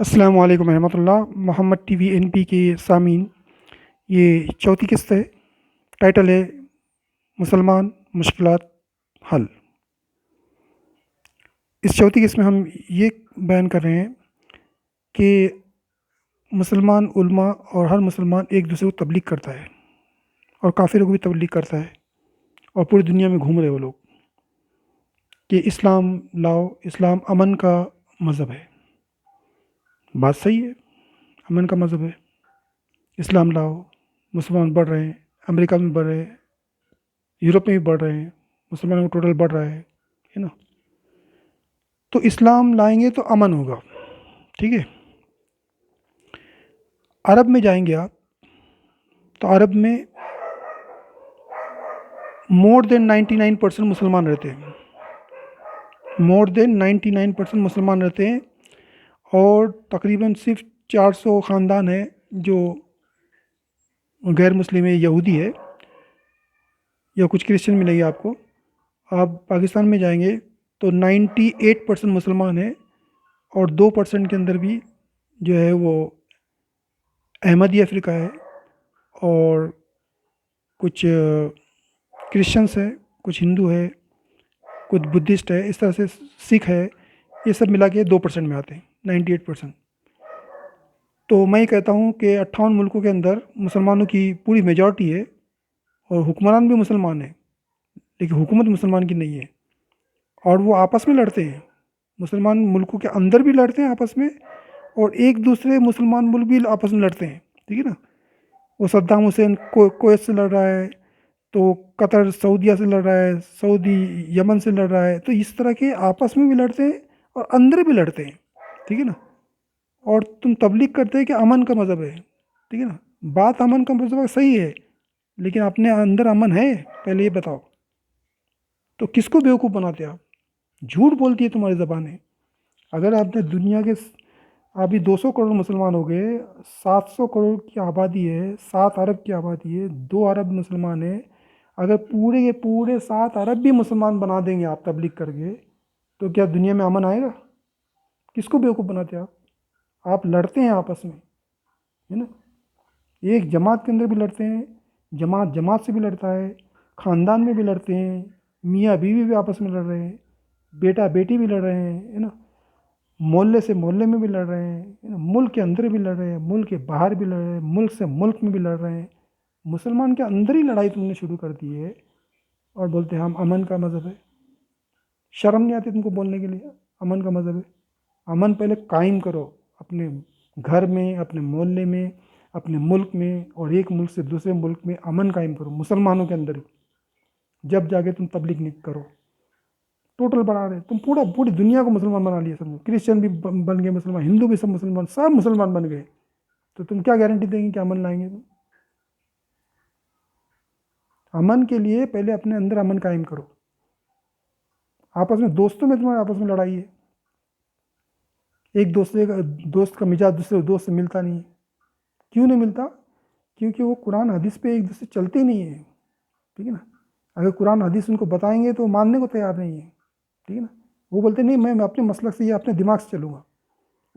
السلام علیکم ورحمۃ اللہ۔ محمد ٹی وی این پی کے سامعین، یہ چوتھی قسط ہے۔ ٹائٹل ہے مسلمان مشکلات حل۔ اس چوتھی قسط میں ہم یہ بیان کر رہے ہیں کہ مسلمان علماء اور ہر مسلمان ایک دوسرے کو تبلیغ کرتا ہے، اور کافروں کو بھی تبلیغ کرتا ہے، اور پوری دنیا میں گھوم رہے وہ لوگ کہ اسلام لاؤ، اسلام امن کا مذہب ہے۔ بات صحیح ہے، امن کا مذہب ہے، اسلام لاؤ۔ مسلمان بڑھ رہے ہیں، امریکہ میں بڑھ رہے ہیں، یورپ میں بھی بڑھ رہے ہیں، مسلمانوں کا ٹوٹل بڑھ رہا ہے نا۔ تو اسلام لائیں گے تو امن ہوگا، ٹھیک ہے۔ عرب میں جائیں گے آپ تو عرب میں مور دین 99% مسلمان رہتے ہیں، مور دین 99% مسلمان رہتے ہیں، اور تقریباً صرف 400 خاندان ہیں جو غیر مسلم ہے، یہودی ہے، یا کچھ کرسچن ملے گی آپ کو۔ آپ پاکستان میں جائیں گے تو 98% مسلمان ہیں، اور 2% کے اندر بھی جو ہے وہ احمدیہ فرقہ ہے، اور کچھ کرسچنس ہے، کچھ ہندو ہے، کچھ بدھسٹ ہے، اس طرح سے سکھ ہے۔ یہ سب ملا کے 2% میں آتے ہیں، 98%۔ تو میں یہ کہتا ہوں کہ 58 ملکوں کے اندر مسلمانوں کی پوری میجورٹی ہے، اور حکمران بھی مسلمان ہیں، لیکن حکومت مسلمان کی نہیں ہے، اور وہ آپس میں لڑتے ہیں۔ مسلمان ملکوں کے اندر بھی لڑتے ہیں آپس میں، اور ایک دوسرے مسلمان ملک بھی آپس میں لڑتے ہیں، ٹھیک ہے نا۔ وہ صدام حسین کویت سے لڑ رہا ہے، تو قطر سعودیہ سے لڑ رہا ہے، سعودی یمن سے لڑ رہا ہے، تو اس طرح کے آپس میں بھی لڑتے ہیں اور اندر بھی لڑتے ہیں، ٹھیک ہے نا۔ اور تم تبلیغ کرتے ہیں کہ امن کا مذہب ہے، ٹھیک ہے نا۔ بات امن کا مذہب صحیح ہے، لیکن اپنے اندر امن ہے؟ پہلے یہ بتاؤ۔ تو کس کو بیوقوف بناتے آپ؟ جھوٹ بولتی ہے تمہاری زبانیں۔ اگر آپ نے دنیا کے ابھی 200 کروڑ مسلمان ہو گئے، 700 کروڑ کی آبادی ہے، 7 ارب کی آبادی ہے، 2 ارب مسلمان ہیں، اگر پورے کے پورے 7 ارب بھی مسلمان بنا دیں گے آپ تبلیغ کر کے، تو کیا دنیا میں امن آئے گا؟ کس کو بیوقوف بناتے آپ لڑتے ہیں آپس میں، ہے نا۔ ایک جماعت کے اندر بھی لڑتے ہیں، جماعت جماعت سے بھی لڑتا ہے، خاندان میں بھی لڑتے ہیں، میاں بیوی بھی آپس میں لڑ رہے ہیں، بیٹا بیٹی بھی لڑ رہے ہیں، ہے نا۔ محلے سے محلے میں بھی لڑ رہے ہیں، ملک کے اندر بھی لڑ رہے ہیں، ملک کے باہر بھی لڑ رہے ہیں، ملک سے ملک میں بھی لڑ رہے ہیں۔ مسلمان کے اندر ہی لڑائی تم نے شروع کر دی ہے، اور بولتے ہیں ہم امن کا مذہب ہے۔ شرم نہیں آتی تم کو بولنے کے لیے امن کا مذہب ہے؟ امن پہلے قائم کرو، اپنے گھر میں، اپنے محلے میں، اپنے ملک میں، اور ایک ملک سے دوسرے ملک میں امن قائم کرو مسلمانوں کے اندر ہی، جب جا کے تم تبلیغ نہیں کرو۔ ٹوٹل بنا رہے تم، پوری دنیا کو مسلمان بنا لیا سمجھو، کرسچن بھی بن گئے مسلمان، ہندو بھی سب مسلمان بن گئے، تو تم کیا گارنٹی دیں گے کہ امن لائیں گے تم؟ امن کے لیے پہلے اپنے اندر امن قائم کرو۔ آپس میں دوستوں میں تمہارے آپس میں لڑائی ہے، ایک دوسرے کا دوست کا مزاج دوسرے دوست سے ملتا نہیں ہے۔ کیوں نہیں ملتا؟ کیونکہ وہ قرآن حدیث پہ ایک دوسرے چلتے نہیں ہیں، ٹھیک ہے نا۔ اگر قرآن حدیث ان کو بتائیں گے تو ماننے کو تیار نہیں ہے، ٹھیک ہے نا۔ وہ بولتے نہیں میں اپنے مسلک سے یا اپنے دماغ سے چلوں گا۔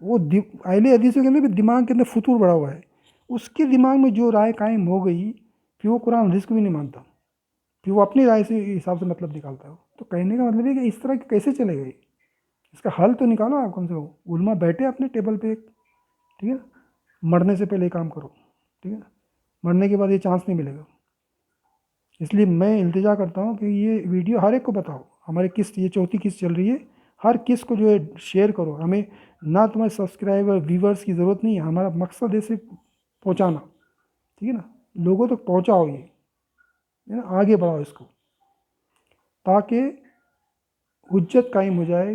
وہ اہل حدیثوں کے اندر بھی دماغ کے اندر فطور بڑا ہوا ہے، اس کے دماغ میں جو رائے قائم ہو گئی، پھر وہ قرآن حدیث کو بھی نہیں مانتا، پھر وہ اپنی رائے سے حساب سے مطلب نکالتا ہے۔ تو کہنے کا مطلب ہے کہ اس طرح کیسے چلے گئے؟ اس کا حل تو نکالو آپ کم سے کم۔ علماء بیٹھے اپنے ٹیبل پہ، ٹھیک ہے، مرنے سے پہلے یہ کام کرو، ٹھیک ہے نا۔ مرنے کے بعد یہ چانس نہیں ملے گا۔ اس لیے میں التجا کرتا ہوں کہ یہ ویڈیو ہر ایک کو بتاؤ۔ ہماری قسط یہ چوتھی قسط چل رہی ہے، ہر قسط کو جو ہے شیئر کرو۔ ہمیں نہ تمہارے سبسکرائبر ویورز کی ضرورت نہیں ہے، ہمارا مقصد ہے صرف پہنچانا، ٹھیک ہے نا۔ لوگوں تک پہنچاؤ، یہ ہے نا، آگے بڑھاؤ اس کو، تاکہ حجت قائم ہو جائے۔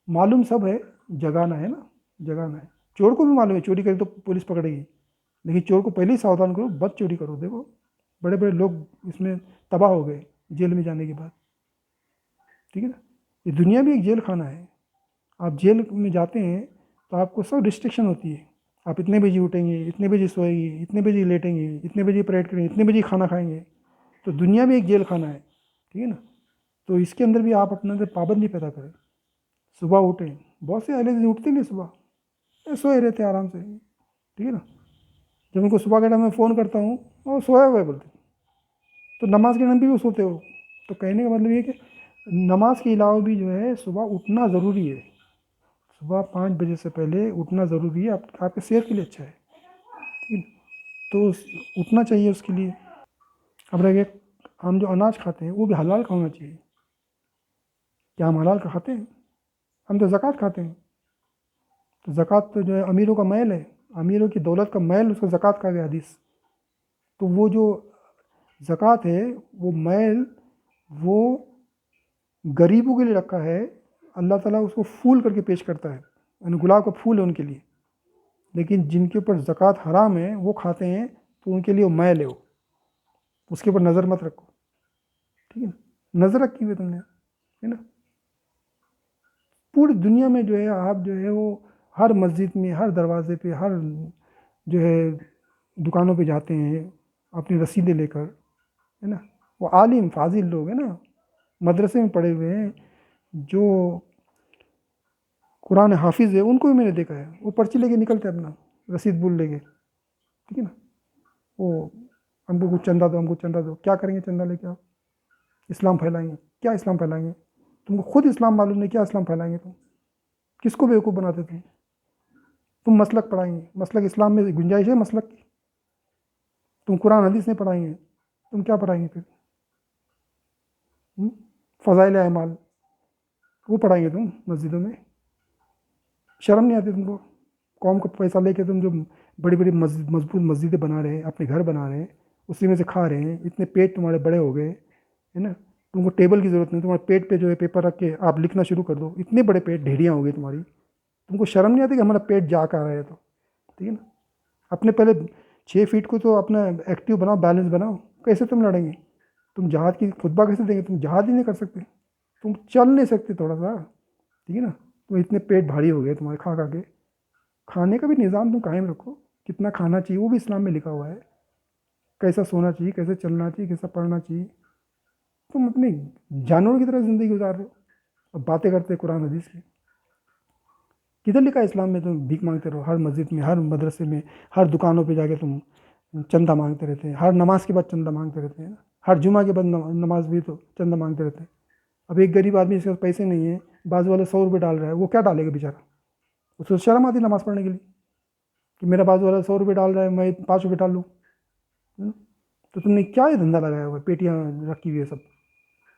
معلوم سب ہے، جگانا ہے نا، جگانا ہے۔ چور کو بھی معلوم ہے چوری کرے تو پولیس پکڑے گی، لیکن چور کو پہلے ہی ساودھان کرو، بد چوری کرو۔ دیکھو بڑے بڑے لوگ اس میں تباہ ہو گئے جیل میں جانے کے بعد، ٹھیک ہے نا۔ یہ دنیا بھی ایک جیل خانہ ہے۔ آپ جیل میں جاتے ہیں تو آپ کو سب ریسٹرکشن ہوتی ہے، آپ اتنے بجے اٹھیں گے، اتنے بجے سوئیں گے، اتنے بجے لیٹیں گے، اتنے بجے پریڈ کریں گے، اتنے بجے کھانا کھائیں گے۔ تو دنیا بھی ایک جیل خانہ ہے، ٹھیک ہے نا۔ تو اس کے اندر بھی آپ اپنے اندر پابندی پیدا کریں۔ صبح اٹھیں، بہت سے اہل حدیث اٹھتے نہیں صبح، سوئے رہتے ہیں آرام سے، ٹھیک ہے نا. جب ان کو صبح کے ٹائم میں فون کرتا ہوں وہ سویا ہوا ہے بولتے ہیں. تو نماز کے ٹائم بھی وہ سوتے ہو. تو کہنے کا مطلب یہ ہے کہ نماز کے علاوہ بھی جو ہے صبح اٹھنا ضروری ہے. صبح 5 بجے سے پہلے اٹھنا ضروری ہے، آپ کے صحت کے لیے اچھا ہے، ٹھیک ہے. تو اٹھنا چاہیے اس کے لیے. اب رہ گئے ہم جو اناج کھاتے ہیں وہ بھی حلال کا ہونا چاہیے. کیا ہم حلال کا کھاتے ہیں؟ ہم تو زکوٰۃ کھاتے ہیں. تو زکوٰۃ تو جو ہے امیروں کا میل ہے، امیروں کی دولت کا میل اس کو زکوٰۃ کہا گیا حدیث. تو وہ جو زکوٰۃ ہے وہ میل وہ غریبوں کے لیے رکھا ہے. اللہ تعالیٰ اس کو پھول کر کے پیش کرتا ہے، یعنی گلاب کا پھول ہے ان کے لیے. لیکن جن کے اوپر زکوٰۃ حرام ہے وہ کھاتے ہیں تو ان کے لیے وہ میل ہے. وہ اس کے اوپر نظر مت رکھو، ٹھیک ہے نا. نظر رکھی ہوئی تم نے، ہے نا. پوری دنیا میں جو ہے آپ جو ہے وہ ہر مسجد میں، ہر دروازے پہ، ہر جو ہے دکانوں پہ جاتے ہیں اپنی رسیدیں لے کر، ہے نا. وہ عالم فاضل لوگ ہیں نا، مدرسے میں پڑھے ہوئے ہیں، جو قرآن حافظ ہے، ان کو بھی میں نے دیکھا ہے وہ پرچی لے کے نکلتے ہیں اپنا رسید بول لے کے، ٹھیک ہے نا. وہ ہم کو کچھ چندہ دو، ہم کو چندہ دو. کیا کریں گے چندہ لے کے آپ؟ اسلام پھیلائیں گے. کیا اسلام پھیلائیں گے؟ تم کو خود اسلام معلوم نہیں، کیا اسلام پھیلائیں گے تم؟ کس کو بیوقوف بناتے تم مسلک پڑھائیں گے؟ مسلک اسلام میں گنجائش ہے مسلک کی؟ تم قرآن حدیث نہیں پڑھائیں گے، تم کیا پڑھائیں گے پھر؟ فضائل اعمال وہ پڑھائیں گے تم مسجدوں میں؟ شرم نہیں آتی تم کو؟ قوم کا پیسہ لے کے تم جو بڑی بڑی مضبوط مسجدیں بنا رہے ہیں، اپنے گھر بنا رہے ہیں، اسی میں سے کھا رہے ہیں. اتنے پیٹ تمہارے بڑے ہو گئے، ہے نا. تم کو ٹیبل کی ضرورت نہیں، تمہارے پیٹ پہ جو ہے پیپر رکھ کے آپ لکھنا شروع کر دو. اتنے بڑے پیٹ ڈھیریاں ہو گئی تمہاری. تم کو شرم نہیں آتی کہ ہمارا پیٹ جا کر رہا ہے؟ تو ٹھیک ہے نا. اپنے پہلے 6 فٹ کو تو اپنا ایکٹیو بناؤ، بیلنس بناؤ. کیسے تم لڑیں گے؟ تم جہاد کی خطبہ کیسے دیں گے؟ تم جہاد ہی نہیں کر سکتے، تم چل نہیں سکتے تھوڑا سا، ٹھیک ہے نا. تم اتنے پیٹ بھاری ہو گئے تمہارے کھا کھا کے. کھانے کا بھی نظام تم قائم رکھو، کتنا کھانا چاہیے وہ بھی اسلام میں لکھا ہوا ہے. کیسا سونا چاہیے، کیسے چلنا چاہیے، کیسا پڑھنا چاہیے. تم اپنے جانوروں کی طرح زندگی گزار رہے ہو، اب باتیں کرتے قرآن حدیث کی. کدھر لکھا ہے اسلام میں تم بھیک مانگتے رہو؟ ہر مسجد میں، ہر مدرسے میں، ہر دکانوں پہ جا کے تم چندہ مانگتے رہتے ہیں. ہر نماز کے بعد چندہ مانگتے رہتے ہیں، ہر جمعہ کے بعد نماز بھی تو چندہ مانگتے رہتے ہیں. اب ایک غریب آدمی اس کے پاس پیسے نہیں ہیں، بعض والا 100 روپئے ڈال رہا ہے، وہ کیا ڈالے گا بیچارہ؟ اس کو شرم آتی نماز پڑھنے کے لیے کہ میرا بازو والا 100 روپئے ڈال رہا ہے، میں 5 روپئے ڈال لوں. تو تم نے کیا یہ دھندا لگایا ہوا ہے؟ پیٹیاں رکھی ہوئی ہے سب،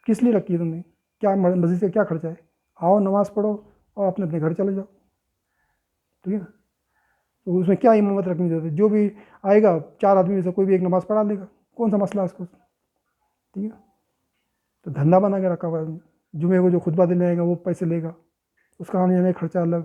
کس لیے رکھی ہے تم نے؟ کیا مسجد سے کیا خرچہ ہے؟ آؤ نماز پڑھو اور اپنے اپنے گھر چلے جاؤ، ٹھیک ہے نا. تو اس میں کیا امامت رکھنی ضرورت ہے؟ جو بھی آئے گا 4 آدمی میں سے کوئی بھی ایک نماز پڑھا لے گا، کون سا مسئلہ ہے اس کو؟ ٹھیک ہے. تو دھندا بنا کے رکھا ہوا ہے. جمعے کو جو خطبہ دینے آئے گا وہ پیسے لے گا، اس کا آنے جانے کا خرچہ الگ،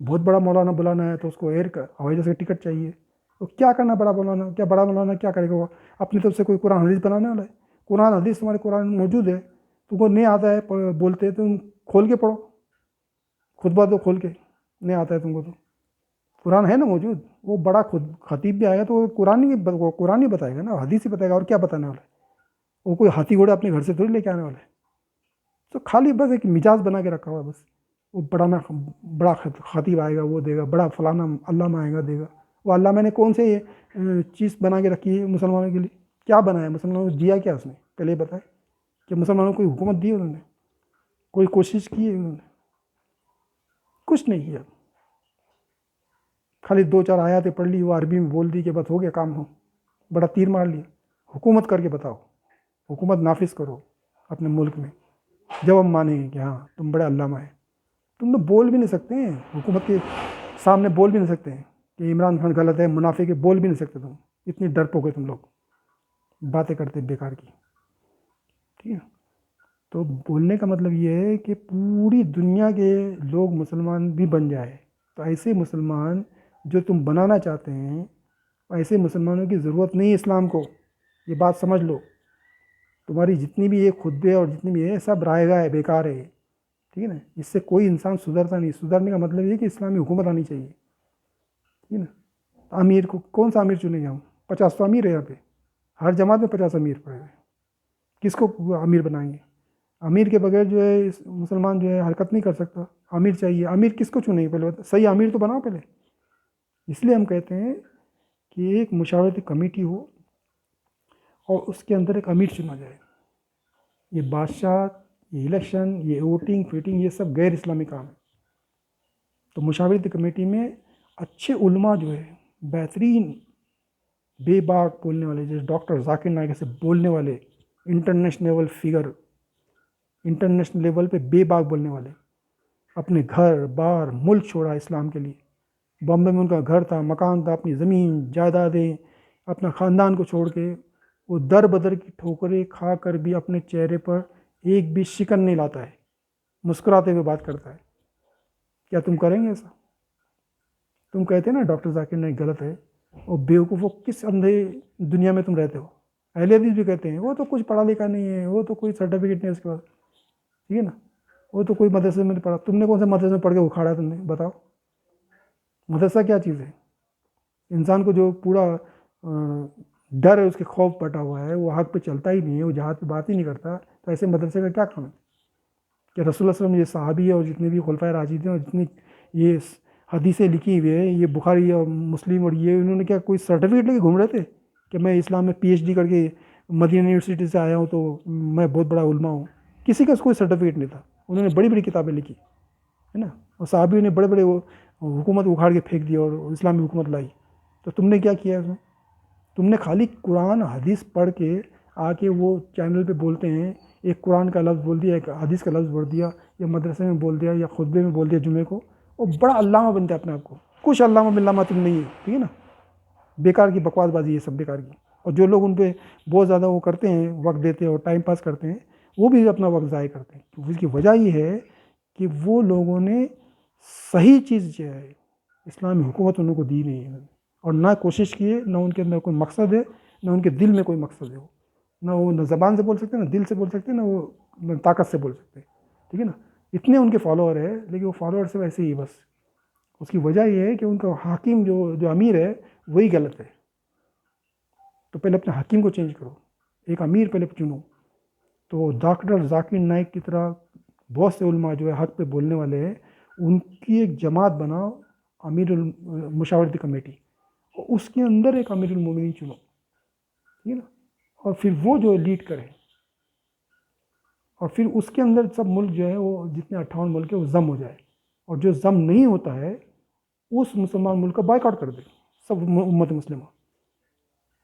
بہت بڑا مولانا بلانا ہے تو اس کو ایئر کا ہوائی جہاز کا ٹکٹ چاہیے. تو کیا کرنا بڑا مولانا؟ کیا بڑا مولانا کیا کرے گا؟ وہ اپنی طرف سے کوئی قرآن حدیث بنانے والا ہے؟ قرآن حدیث تمہارے قرآن میں موجود ہے، تم کو نہیں آتا ہے بولتے تم کھول کے پڑھو. خطبہ تو کھول کے نہیں آتا ہے تم کو تو قرآن ہے نا موجود. وہ بڑا خطیب بھی آئے گا تو وہ قرآن ہی بتائے گا نا، حدیث ہی بتائے گا، اور کیا بتانے والا ہے؟ وہ کوئی ہاتھی گھوڑا اپنے گھر سے تھوڑی لے کے آنے والا ہے. تو خالی بس ایک مزاج بنا کے رکھا ہوا ہے بس. وہ بڑا خطیب آئے گا وہ دے گا، بڑا فلانا علامہ آئے گا دے گا. وہ علامہ نے کون سے چیز بنا کے رکھی ہے مسلمانوں کے لیے؟ کیا بنایا مسلمانوں کو؟ دیا کیا اس نے؟ پہلے بتائے کہ مسلمانوں کو کوئی حکومت دی انہوں نے؟ کوئی کوشش کی ہے انہوں نے؟ کچھ نہیں کیا. خالی 2-4 آیاتیں پڑھ لی، وہ عربی میں بول دی کہ بس ہو گیا کام. ہو بڑا تیر مار لیا. حکومت کر کے بتاؤ، حکومت نافذ کرو اپنے ملک میں، جب ہم مانیں گے کہ ہاں تم بڑے علامہ ہیں. تم تو بول بھی نہیں سکتے ہیں، حکومت کے سامنے بول بھی نہیں سکتے ہیں کہ عمران خان غلط ہے، منافق ہے، بول بھی نہیں سکتے. تم اتنی ڈرپوک ہو تم لوگ، باتیں کرتے بیکار کی، ٹھیک ہے. تو بولنے کا مطلب یہ ہے کہ پوری دنیا کے لوگ مسلمان بھی بن جائے. تو ایسے مسلمان جو تم بنانا چاہتے ہیں، ایسے مسلمانوں کی ضرورت نہیں ہے اسلام کو. یہ بات سمجھ لو. تمہاری جتنی بھی یہ خطبے اور جتنی بھی ہے سب رائے گاہ ہے، بیکار ہے، ٹھیک ہے نا. اس سے کوئی انسان سدھرتا نہیں. سدھرنے کا مطلب یہ کہ اسلامی حکومت آنی چاہیے، ٹھیک ہے نا. امیر کو کون سا امیر چنے گا؟ ہم 50 تو امیر ہے یہاں پہ، ہر جماعت میں 50 امیر پڑے ہوئے. کس کو امیر بنائیں گے؟ امیر کے بغیر جو ہے مسلمان جو ہے حرکت نہیں کر سکتا. امیر چاہیے. امیر کس کو چنیں پہلے صحیح امیر تو بناؤ پہلے. اس لیے ہم کہتے ہیں کہ ایک مشاورتی کمیٹی ہو اور اس کے اندر ایک امیر چنا جائے. یہ بادشاہ، یہ الیکشن، یہ ووٹنگ فیٹنگ، یہ سب غیر اسلامی کام ہے. تو مشاورتی کمیٹی میں اچھے علماء جو ہے، بہترین بے باک بولنے والے، جیسے ڈاکٹر ذاکر نائک سے بولنے والے، international level figure, international level پہ بے باک بولنے والے، اپنے گھر بار ملک چھوڑا اسلام کے لیے. بامبے میں ان کا گھر تھا، مکان تھا، اپنی زمین جائیدادیں، اپنا خاندان کو چھوڑ کے وہ در بدر کی ٹھوکریں کھا کر بھی اپنے چہرے پر ایک بھی شکن نہیں لاتا ہے، مسکراتے ہوئے بات کرتا ہے. کیا تم کریں گے ایسا؟ تم کہتے ہیں نا ڈاکٹر ذاکر نائک غلط ہے، اور بیوقوفوں کس اندھے دنیا میں تم رہتے ہو. اہل حدیث بھی کہتے ہیں وہ تو کچھ پڑھا لکھا نہیں ہے، وہ تو کوئی سرٹیفکیٹ نہیں ہے اس کے پاس، ٹھیک ہے نا، وہ تو کوئی مدرسے میں نہیں پڑھا. تم نے کون سے مدرسے میں پڑھ کے اکھاڑا تم نے؟ بتاؤ. مدرسہ کیا چیز ہے؟ انسان کو جو پورا ڈر ہے، اس کے خوف پٹا ہوا ہے، وہ حق پہ چلتا ہی نہیں ہے، وہ جہاد پہ بات ہی نہیں کرتا، تو ایسے مدرسے کا کیا کام ہے؟ کہ رسول اللہ صلی اللہ علیہ وسلم، یہ صحابی ہے اور جتنے بھی خلفائے راشدین اور جتنی یہ حدیثیں لکھی ہوئی ہیں، یہ بخاری اور مسلم، اور یہ انہوں نے کیا کوئی سرٹیفکیٹ لے کے گھوم رہے تھے کہ میں اسلام میں پی ایچ ڈی کر کے مدینہ یونیورسٹی سے آیا ہوں تو میں بہت بڑا علماء ہوں؟ کسی کا کوئی سرٹیفکیٹ نہیں تھا. انہوں نے بڑی بڑی کتابیں لکھی ہے نا، اور صحابیوں نے بڑے بڑے حکومت اکھاڑ کے پھینک دی اور اسلامی حکومت لائی. تو تم نے کیا کیا ہے اس میں؟ تم نے خالی قرآن حدیث پڑھ کے آ کے وہ چینل پہ بولتے ہیں، ایک قرآن کا لفظ بول دیا، ایک حدیث کا لفظ بول دیا، یا مدرسے میں بول دیا، یا خطبے میں بول دیا جمعے کو، اور بڑا علامہ بنتا ہے اپنے آپ کو. کچھ علامہ باللامہ تم نہیں ہے، ٹھیک ہے نا. بیکار کی بکواس بازی، یہ سب بیکار کی. اور جو لوگ ان پہ بہت زیادہ وہ کرتے ہیں، وقت دیتے ہیں اور ٹائم پاس کرتے ہیں، وہ بھی اپنا وقت ضائع کرتے ہیں. تو اس کی وجہ یہ ہے کہ وہ لوگوں نے صحیح چیز جو ہے اسلامی حکومت انہوں کو دی نہیں ہے، اور نہ کوشش کی ہے، نہ ان کے اندر کوئی مقصد ہے، نہ ان کے دل میں کوئی مقصد ہے. نہ وہ نہ زبان سے بول سکتے ہیں، نہ دل سے بول سکتے ہیں، نہ طاقت سے بول سکتے ہیں، ٹھیک ہے نا. اتنے ان کے فالوور ہیں، لیکن وہ فالوور سے ویسے ہی بس. اس کی وجہ یہ ہے کہ ان کا حاکم جو امیر ہے وہی غلط ہے. تو پہلے اپنے حاکم کو چینج کرو، ایک امیر پہلے چنو. تو ڈاکٹر ذاکر نائک کی طرح بہت سے علماء جو ہے حق پہ بولنے والے ہیں، ان کی ایک جماعت بناؤ، امیر مشاورتی کمیٹی، اور اس کے اندر ایک امیر المومنین چنو، ٹھیک ہے نا. اور پھر وہ جو لیڈ کرے، اور پھر اس کے اندر سب ملک جو ہے وہ جتنے 58 ملک ہے وہ ضم ہو جائے. اور جو ضم نہیں ہوتا ہے اس مسلمان ملک کا بائیکاٹ کر دے سب امت مسلمہ،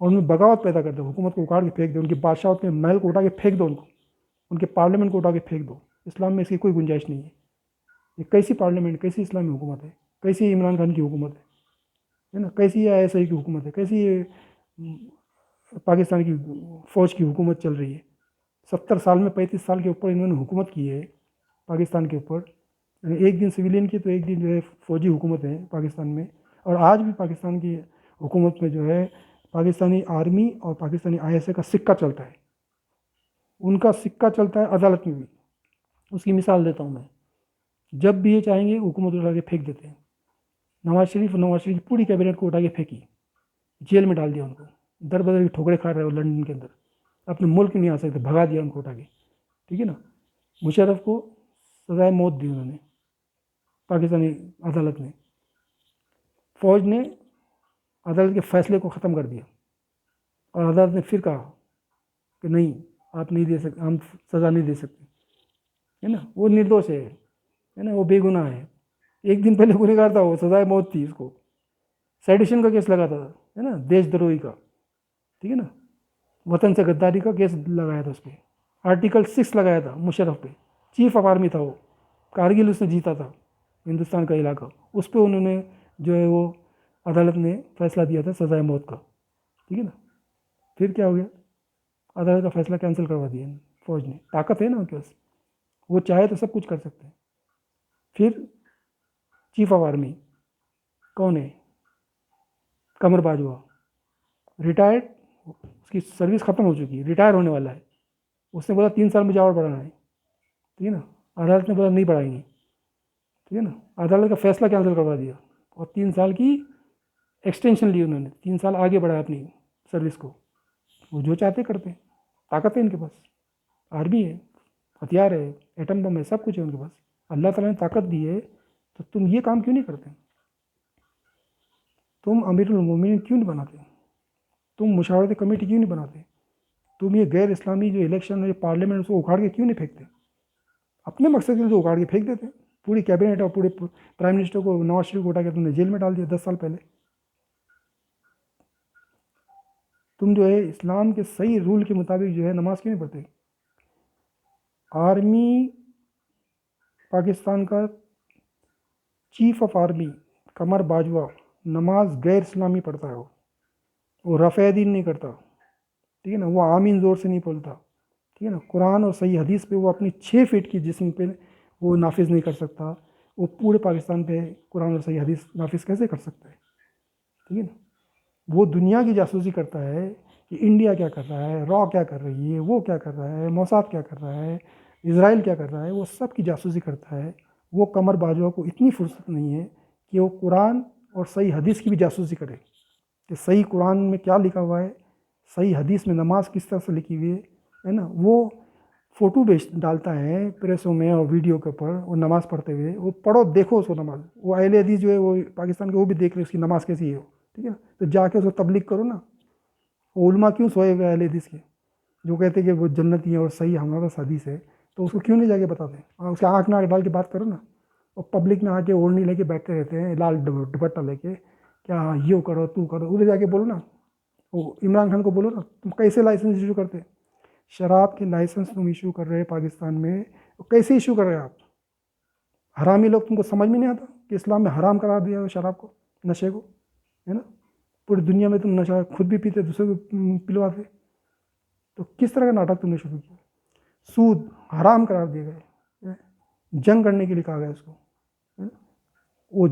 اور ان میں بغاوت پیدا کر دے، حکومت کو اکھاڑ کے پھینک دے، ان کی بادشاہت کے محل کو اٹھا کے پھینک دو، ان کے پارلیمنٹ کو اٹھا کے پھینک دو. اسلام میں اس کی کوئی گنجائش نہیں ہے. یہ کیسی پارلیمنٹ، کیسی اسلامی حکومت ہے؟ کیسی عمران خان کی حکومت ہے نا؟ کیسی یہ آئی ایس آئی کی حکومت ہے؟ کیسی یہ پاکستان کی فوج کی حکومت چل رہی ہے؟ 70 سال میں 35 سال کے اوپر انہوں نے حکومت کی ہے پاکستان کے اوپر. یعنی ایک دن سویلین کی تو ایک دن جو ہے فوجی حکومت ہے پاکستان میں. اور آج بھی پاکستان کی حکومت میں جو ہے پاکستانی آرمی اور پاکستانی آئی ایس آئی کا سکہ چلتا ہے. ان کا سکہ چلتا ہے عدالت میں بھی. اس کی مثال دیتا ہوں میں. جب بھی یہ چاہیں گے حکومت اٹھا کے پھینک دیتے ہیں. نواز شریف کی پوری کیبنٹ کو اٹھا کے پھینکی، جیل میں ڈال دیا ان کو، در بدر کی ٹھوکریں کھا رہے ہو لنڈن کے اندر، اپنے ملک نہیں آ سکتے، بھگا دیا ان کو اٹھا کے، ٹھیک ہے نا. مشرف کو سزائے موت دی انہوں نے پاکستانی عدالت نے. فوج نے عدالت کے فیصلے کو ختم کر دیا، اور عدالت نے پھر کہا کہ نہیں، آپ نہیں دے سکتے، ہم سزا نہیں دے سکتے، ہے نا. وہ نردوش ہے نا، وہ بے گناہ ہے. ایک دن پہلے گنہگار تھا، وہ سزائے موت تھی. اس کو سیڈیشن کا کیس لگا تھا، ہے نا، دیش دروہی کا، ٹھیک ہے نا، وطن سے غداری کا کیس لگایا تھا. اس پہ آرٹیکل 6 لگایا تھا مشرف پہ. چیف آف آرمی تھا وہ، کارگل اس نے جیتا تھا ہندوستان کا علاقہ. اس پہ انہوں نے جو ہے وہ عدالت نے فیصلہ دیا تھا سزائے موت کا، ٹھیک ہے نا. پھر کیا ہو گیا؟ عدالت کا فیصلہ کینسل کروا دیا فوج نے. طاقت ہے نا ان کے پاس، وہ چاہے تو سب کچھ کر سکتے ہیں. پھر چیف آف آرمی کون ہے؟ قمر باجوہ، ریٹائرڈ، اس کی سروس ختم ہو چکی ہے، ریٹائر ہونے والا ہے. اس نے بولا 3 سال مجھے اور بڑھانا ہے، ٹھیک ہے نا. عدالت نے بولا نہیں بڑھائیں گے، ٹھیک ہے نا. عدالت کا فیصلہ کینسل کروا دیا، اور 3 سال کی ایکسٹینشن لی انہوں نے. 3 سال آگے بڑھایا اپنی سروس کو. وہ جو چاہتے کرتے ہیں، طاقت ہے ان کے پاس، آرمی ہے، ہتھیار ہے، ایٹم بم ہے، سب کچھ ہے ان کے پاس. اللہ تعالیٰ نے طاقت دی ہے تو تم یہ کام کیوں نہیں کرتے؟ تم امیر المومنین کیوں نہیں بناتے؟ تم مشاورتی کمیٹی کیوں نہیں بناتے؟ تم یہ غیر اسلامی جو الیکشن اور پارلیمنٹ اس کو اکھاڑ کے کیوں نہیں پھینکتے؟ اپنے مقصد کے لیے اکھاڑ کے پھینک دیتے. پوری کیبنٹ اور پورے پرائم منسٹر کو نواز شریف کو اٹھا کے تم نے جیل میں ڈال دیا 10 سال پہلے. تم جو ہے اسلام کے صحیح رول کے مطابق جو ہے نماز کیوں نہیں پڑھتے؟ آرمی پاکستان کا chief of army Qamar Bajwa نماز غیر اسلامی پڑھتا ہے. وہ رفع دین نہیں کرتا, ٹھیک ہے نا, وہ آمین زور سے نہیں بولتا, ٹھیک ہے نا. قرآن اور صحیح حدیث پہ وہ اپنی 6 فٹ کی جسم پہ وہ نافذ نہیں کر سکتا. وہ پورے پاکستان پہ قرآن اور صحیح حدیث نافذ کیسے کر سکتا ہے؟ ٹھیک ہے نا. وہ دنیا کی جاسوسی کرتا ہے کہ انڈیا کیا کر رہا ہے, را کیا کر رہی ہے, وہ کیا کر رہا ہے, موساد کیا کر رہا ہے, اسرائیل کیا کر رہا ہے, وہ سب کی جاسوسی کرتا ہے. وہ قمر باجوہ کو اتنی فرصت نہیں ہے کہ وہ قرآن اور صحیح حدیث کی بھی جاسوسی کرے کہ صحیح قرآن میں کیا لکھا ہوا ہے, صحیح حدیث میں نماز کس طرح سے لکھی ہوئی ہے نا. وہ فوٹو ڈالتا ہے پریسوں میں اور ویڈیو کے اوپر, وہ نماز پڑھتے ہوئے. وہ پڑھو دیکھو اس کو نماز, وہ اہل حدیث جو ہے وہ پاکستان کے وہ بھی دیکھ رہے اس کی نماز کیسی ہے, ٹھیک ہے نا. تو جا کے اس کو تبلیغ کرو نا. وہ علماء کیوں سوئے ہوئے اہل حدیث کے جو کہتے ہیں کہ وہ جنتی ہیں اور صحیح ہمارا حدیث ہے, تو اس کو کیوں نہیں جا کے بتاتے؟ اس کے آنکھ میں آنکھ ڈال کے بات کرو نا. اور پبلک میں آ کے اوڑھنی لے کے بیٹھتے رہتے ہیں لال دوپٹہ لے کے, کیا یوں کرو تو کرو. ادھر جا کے بولو نا, وہ عمران خان کو بولو نا, تم کیسے لائسنس ایشو کرتے؟ شراب کے لائسنس تم ایشو کر رہے پاکستان میں, کیسے ایشو کر رہے آپ؟ حرامی لوگ, تم کو سمجھ میں نہیں آتا کہ اسلام میں حرام قرار دیا ہے شراب کو, نشے کو, ہے نا. پوری دنیا میں تم نشہ خود بھی پیتے دوسرے کو پلواتے. تو کس طرح کا ناٹک تم نے شروع کیا؟ سود حرام قرار دیے گئے, جنگ کرنے کے لیے کہا گیا اس کو. وہ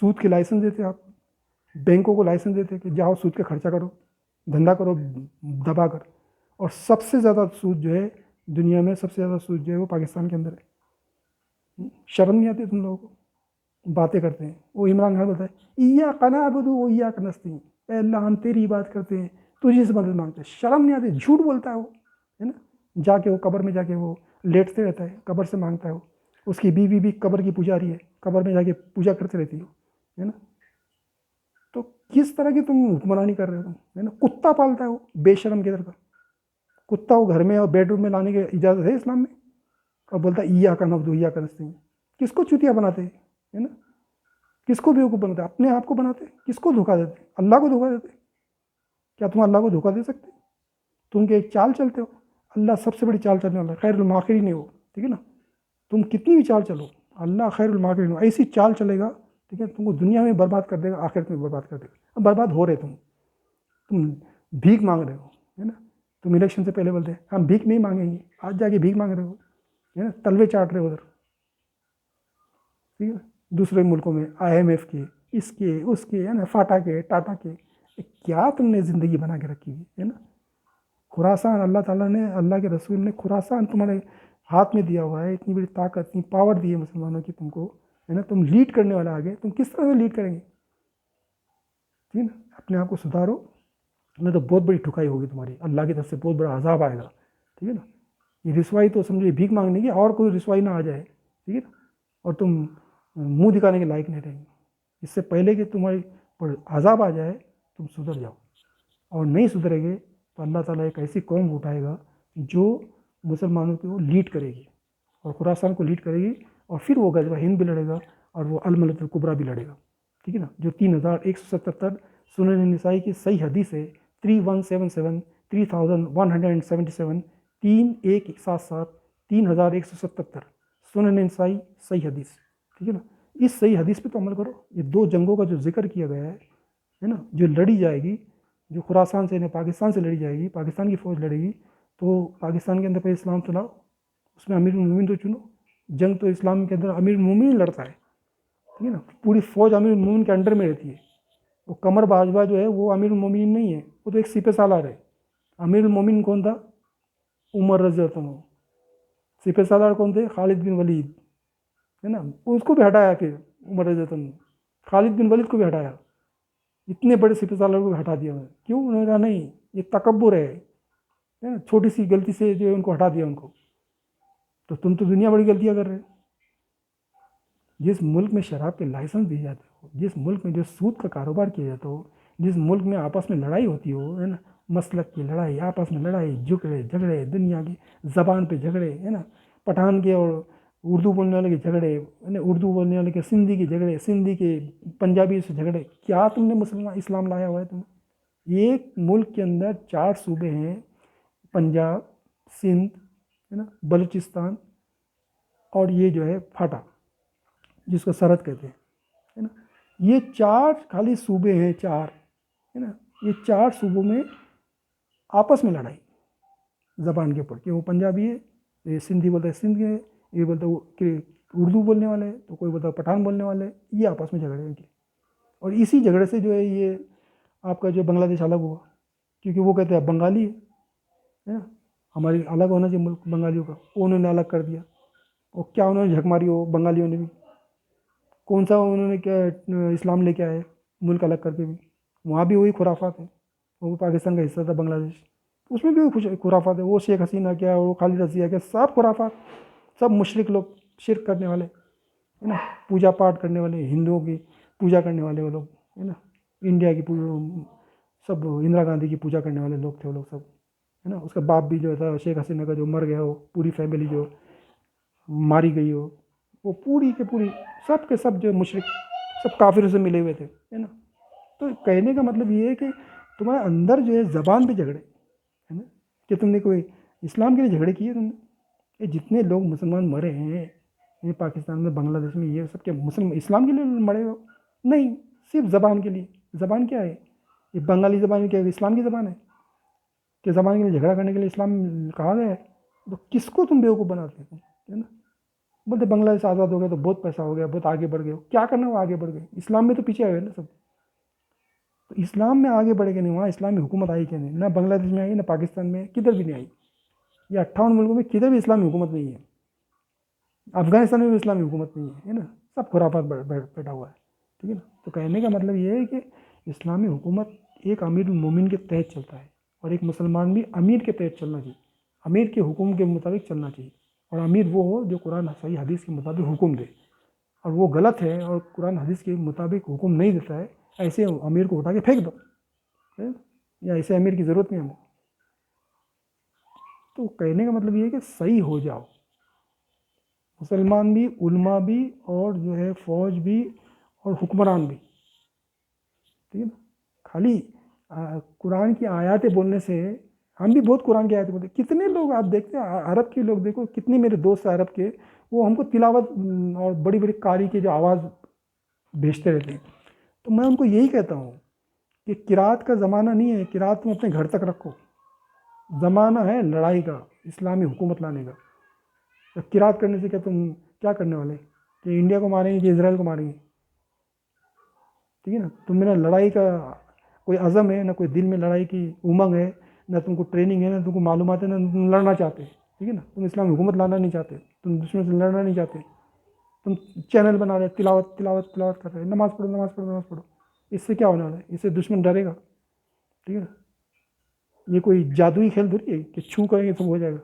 سود کے لائسنس دیتے آپ, بینکوں کو لائسنس دیتے کہ جاؤ سود کا خرچہ کرو, دھندا کرو دبا کر. اور سب سے زیادہ سود جو ہے دنیا میں, سب سے زیادہ سود جو ہے وہ پاکستان کے اندر ہے. شرم نہیں آتی تم لوگوں کو؟ باتیں کرتے ہیں. وہ عمران خان بولتا ہے ایاک نعبد و ایاک نستعین, اے اللہ ہم تیری عبادت کرتے ہیں, تجھے سے مدد مانگتے ہیں. شرم نہیں آتی؟ جھوٹ بولتا ہے وہ, ہے نا. جا کے وہ قبر میں جا کے وہ لیٹتے رہتا ہے, قبر سے مانگتا ہے. وہ اس کی بیوی بھی قبر کی پجاری ہے, قبر میں جا کے پوجا کرتے رہتی ہے نا. تو کس طرح کی تم حکمرانی کر رہے ہو, ہے نا. کتا پالتا ہے وہ بے شرم کے طرح, کتا وہ گھر میں اور بیڈ روم میں لانے کی اجازت ہے اسلام میں؟ اور بولتا ہے ایاک نعبد و ایاک نستعین. کس کو چوتیا بناتے ہیں, ہے نا. کس کو بیوقوف بناتے؟ اپنے آپ کو بناتے. کس کو دھوکہ دیتے؟ اللہ کو دھوکہ دیتے. کیا تم اللہ کو دھوکہ دے سکتے؟ تم کہ ایک چال چلتے ہو, اللہ سب سے بڑی چال چلنے والا ہے, خیر الماکرین ہے وہ, ٹھیک ہے نا. تم کتنی بھی چال چلو, اللہ خیر الماکرین ہو. ایسی چال چلے گا, ٹھیک ہے, تم کو دنیا میں برباد کر دے گا, آخرت میں برباد کر دے گا. اب برباد ہو رہے تم بھیک مانگ رہے ہو, ہے نا. تم الیکشن سے پہلے بولتے ہیں ہم بھیک نہیں مانگیں گے, آج جا کے بھیک مانگ رہے ہو, ہے نا. تلوے چاٹ رہے ہو ادھر, ٹھیک ہے. دوسرے ملکوں میں IMF کے, اس کے, اس کے, ہے نا, فاٹا کے, ٹاٹا کے. کیا تم نے زندگی بنا کے رکھی ہوئی ہے نا. خراسان اللہ تعالیٰ نے, اللہ کے رسول نے خراسان تمہارے ہاتھ میں دیا ہوا ہے. اتنی بڑی طاقت, اتنی پاور دی ہے مسلمانوں کی تم کو, ہے نا. تم لیڈ کرنے والا آگے, تم کس طرح سے لیڈ کریں گے؟ ٹھیک ہے نا. اپنے آپ کو سدھارو, نہیں تو بہت بڑی ٹھکائی ہوگی تمہاری, اللہ کی طرف سے بہت بڑا عذاب آئے گا, ٹھیک ہے نا. یہ رسوائی تو سمجھو, یہ بھیک مانگنے کی, اور کوئی رسوائی نہ آ جائے, ٹھیک ہے نا. اور تم منہ دکھانے کے لائق نہیں رہیں گے. اس سے پہلے کہ تمہاری پر عذاب آ جائے تم سدھر جاؤ. اور نہیں سدھرے گے تو اللہ تعالیٰ ایک ایسی قوم اٹھائے گا جو مسلمانوں کو لیڈ کرے گی, اور خراسان کو لیڈ کرے گی. اور پھر وہ غزوہ ہند بھی لڑے گا, اور وہ الملت الکبریٰ بھی لڑے گا, ٹھیک ہے نا. جو 3177 سنن نسائی کی صحیح حدیث ہے, 3177 3177 3177 3177 سنن نسائی صحیح حدیث, ٹھیک ہے نا. اس صحیح حدیث پہ تو عمل کرو. یہ 2 جنگوں کا جو ذکر کیا گیا ہے نا, جو لڑی جائے گی, جو خراسان سے, پاکستان سے لڑی جائے گی, پاکستان کی فوج لڑے گی, تو پاکستان کے اندر پہ اسلام تو لاؤ, اس میں امیر المومنین تو چنو. جنگ تو اسلام کے اندر امیر المومنین لڑتا ہے, ٹھیک ہے نا. پوری فوج امیر المومنین کے انڈر میں رہتی ہے. وہ قمر باجوہ جو ہے وہ امیر المومنین نہیں ہے, وہ تو ایک سپہ سالار ہے. امیر المومنین کون تھا؟ عمر رضی اللہ عنہ. سپہ سالار کون تھے؟ خالد بن ولید, ہے نا. اس کو بھی ہٹایا پھر عمر رضی اللہ عنہ, خالد بن ولید کو بھی ہٹایا. اتنے بڑے سپہ سالار کو بھی ہٹا دیا. کیوں؟ انہوں نے کہا نہیں, یہ تکبر ہے, چھوٹی سی غلطی سے جو ہے ان کو ہٹا دیا ان کو. تو تم تو دنیا بڑی غلطیاں کر رہے. جس ملک میں شراب کے لائسنس دیے جاتے ہو، جس ملک میں جو سود کا کاروبار کیا جاتا ہو، جس ملک میں آپس میں لڑائی ہوتی ہو، ہے نا، مسلک کی لڑائی، آپس میں لڑائی، جھگڑے دنیا کی زبان پہ جھگڑے، ہے نا، پٹھان کے اور اردو بولنے والے کے جھگڑے، ہے نا، اردو بولنے والے کے سندھی کے جھگڑے، سندھی کے پنجابی سے جھگڑے، کیا تم نے مسلمان اسلام لایا ہوا ہے تم نے؟ ایک ملک کے اندر 4 صوبے ہیں، پنجاب، سندھ، ہے نا، بلوچستان اور یہ جو ہے پھاٹا جس کو سرحد کہتے ہیں، ہے نا، یہ 4 خالی صوبے ہیں، 4، ہے نا، یہ 4 صوبوں میں آپس میں لڑائی زبان کے اوپر کہ وہ پنجابی ہے، یہ سندھی بولتا ہے سندھ کے، یہ بولتا ہے کہ اردو بولنے والے ہیں، تو کوئی بولتا ہے پٹھان بولنے والے، یہ آپس میں جھگڑے ہیں ان کے، اور اسی جھگڑے سے جو ہے یہ آپ کا جو بنگلہ دیش الگ ہوا، کیونکہ وہ کہتے ہیں بنگالی ہے نا، ہماری الگ ہونا چاہیے ملک بنگالیوں کا، وہ انہوں نے الگ کر دیا، اور کیا انہوں نے جھک ماری ہو بنگالیوں نے بھی، کون سا انہوں نے کیا اسلام لے کے آئے ملک الگ کر کے بھی، وہاں بھی وہی خرافات ہیں، وہ پاکستان کا حصہ تھا بنگلہ دیش، اس میں بھی کچھ خرافات ہے، وہ شیخ حسینہ کیا، وہ خالد رضیہ کیا، سب خرافات، سب مشرک لوگ، شرک کرنے والے، ہے نا، پوجا پاٹ کرنے والے، ہندوؤں کی پوجا کرنے والے وہ لوگ، ہے نا، انڈیا کی سب اندرا گاندھی کی پوجا کرنے والے لوگ تھے وہ لوگ سب، ہے نا، اس کا باپ بھی جو تھا شیخ حسینہ کا جو مر گیا ہو، پوری فیملی جو ماری گئی ہو، وہ پوری کے پوری سب کے سب جو مشرک، سب کافروں سے ملے ہوئے تھے، ہے نا، تو کہنے کا مطلب یہ ہے کہ تمہارے اندر جو ہے زبان پہ جھگڑے، ہے نا، کہ تم نے کوئی اسلام کے لیے جھگڑے کیے تم نے، یہ جتنے لوگ مسلمان مرے ہیں یہ پاکستان میں بنگلہ دیش میں، یہ سب کے مسلم اسلام کے لیے مرے ہو؟ نہیں، صرف زبان کے لیے۔ زبان کیا ہے؟ یہ بنگالی زبان کیا ہے؟ اسلام کی زبان ہے کہ زبان کے لیے جھگڑا کرنے کے لیے اسلام کہا گیا ہے؟ تو کس کو تم بیوقوف بناتے ہو، ہے نا؟ بولتے بنگلہ دیش آزاد ہو گیا تو بہت پیسہ ہو گیا، بہت آگے بڑھ گئے ہو، کیا کرنا وہ آگے بڑھ گئے؟ اسلام میں تو پیچھے آئے نا سب، تو اسلام میں آگے بڑھے گا نہیں، وہاں اسلامی حکومت آئی کہ نہیں؟ نہ بنگلہ دیش میں آئی، نہ پاکستان میں، کدھر بھی نہیں آئی، یہ 58 ملکوں میں کدھر بھی اسلامی حکومت نہیں ہے، افغانستان میں بھی اسلامی حکومت نہیں ہے نا، سب خرافات بیٹھا ہوا ہے، ٹھیک ہے نا؟ تو کہنے کا مطلب یہ ہے کہ اسلامی حکومت ایک امیر المومن کے تحت چلتا ہے، اور ایک مسلمان بھی امیر کے تحت چلنا چاہیے، امیر کے حکم کے مطابق چلنا چاہیے، اور امیر وہ ہو جو قرآن صحیح حدیث کے مطابق حکم دے، اور وہ غلط ہے اور قرآن حدیث کے مطابق حکم نہیں دیتا ہے، ایسے امیر کو اٹھا کے پھینک دو، یا ایسے امیر کی ضرورت نہیں ہم کو۔ تو کہنے کا مطلب یہ ہے کہ صحیح ہو جاؤ، مسلمان بھی، علماء بھی، اور جو ہے فوج بھی، اور حکمران بھی، ٹھیک ہے نا؟ خالی قرآن کی آیاتیں بولنے سے، ہم بھی بہت قرآن کی آیتیں بولتے ہیں، کتنے لوگ آپ دیکھتے ہیں عرب کے لوگ، دیکھو کتنے میرے دوست ہیں عرب کے، وہ ہم کو تلاوت اور بڑی بڑی قاری کی جو آواز بھیجتے رہتے ہیں، تو میں ان کو یہی کہتا ہوں کہ قرات کا زمانہ نہیں ہے، قرات تم اپنے گھر تک رکھو، زمانہ ہے لڑائی کا، اسلامی حکومت لانے کا۔ قرات کرنے سے کیا تم کیا کرنے والے؟ کہ انڈیا کو ماریں گے کہ اسرائیل کو ماریں گے؟ ٹھیک ہے نا؟ تم میرا لڑائی کا کوئی عزم ہے، نہ کوئی دل میں لڑائی کی امنگ ہے، نہ تم کو ٹریننگ ہے، نہ تم کو معلومات ہے، نہ تم لڑنا چاہتے، ٹھیک ہے نا؟ تم اسلامی حکومت لانا نہیں چاہتے، تم دشمن سے لڑنا نہیں چاہتے، تم چینل بنا رہے، تلاوت تلاوت تلاوت کر رہے، نماز پڑھو نماز پڑھو نماز پڑھو، اس سے کیا ہونے والا ہے؟ اس سے دشمن ڈرے گا، ٹھیک ہے نا؟ یہ کوئی جادوئی کھیل تھوڑی ہے کہ چھو کریں گے تو ہو جائے گا،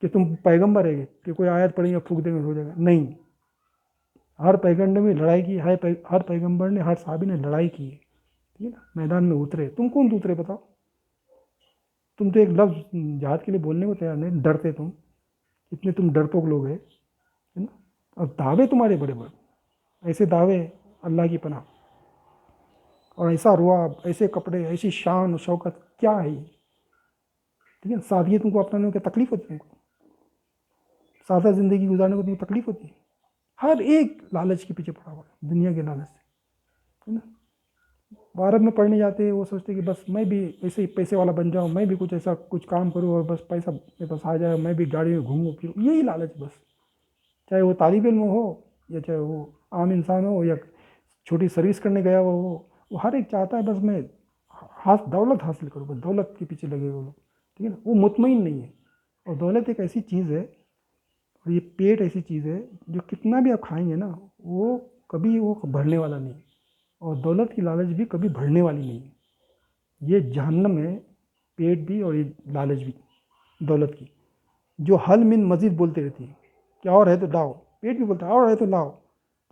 کہ تم پیغمبر ہے کہ کوئی آیت پڑھیں گے پھونک دیں گے ہو جائے گا، نہیں، ہر پیغمبر نے لڑائی کی، ہر پیغمبر نے، ہر صحابی نے لڑائی کی ہے، ٹھیک ہے نا؟ میدان میں اترے، تم کون اترے بتاؤ؟ تم تو ایک لفظ جہاد کے لیے بولنے کو تیار نہیں، ڈرتے تم، اتنے تم ڈرپوک لوگ ہیں، ہے نا؟ اور دعوے تمہارے بڑے بڑے، ایسے دعوے اللہ کی پناہ، اور ایسا رواب، ایسے کپڑے، ایسی شان و شوکت، کیا ہے یہ؟ ٹھیک ہے، سادگی تم کو اپنانے کو تکلیف ہوتی ہے، سادہ زندگی گزارنے کو تم کو تکلیف ہوتی ہے، ہر ایک لالچ کے پیچھے پڑا ہوا ہے، دنیا کے لالچ سے، ہے نا؟ عرب میں پڑھنے جاتے ہیں، وہ سوچتے کہ بس میں بھی ایسے ہی پیسے والا بن جاؤں، میں بھی کچھ ایسا کچھ کام کروں اور بس پیسہ میرے پاس آ جائے، میں بھی گاڑی میں گھوموں پھروں، یہی لالچ بس، چاہے وہ طالب علم ہو یا چاہے وہ عام انسان ہو یا چھوٹی سروس کرنے گیا ہوا ہو، وہ ہر ایک چاہتا ہے بس میں دولت حاصل کروں، بس دولت کے پیچھے لگے وہ لوگ، ٹھیک ہے نا؟ وہ مطمئن نہیں ہے، اور دولت ایک ایسی چیز ہے، اور یہ پیٹ ایسی چیز ہے جو کتنا بھی آپ کھائیں گے نا، وہ کبھی وہ بھرنے والا نہیں ہے، اور دولت کی لالچ بھی کبھی بڑھنے والی نہیں ہے، یہ جہنم ہے، پیٹ بھی اور یہ لالچ بھی دولت کی، جو حل من مزید بولتے رہتی ہے کہ اور ہے تو لاؤ، پیٹ بھی بولتا ہے اور ہے تو لاؤ،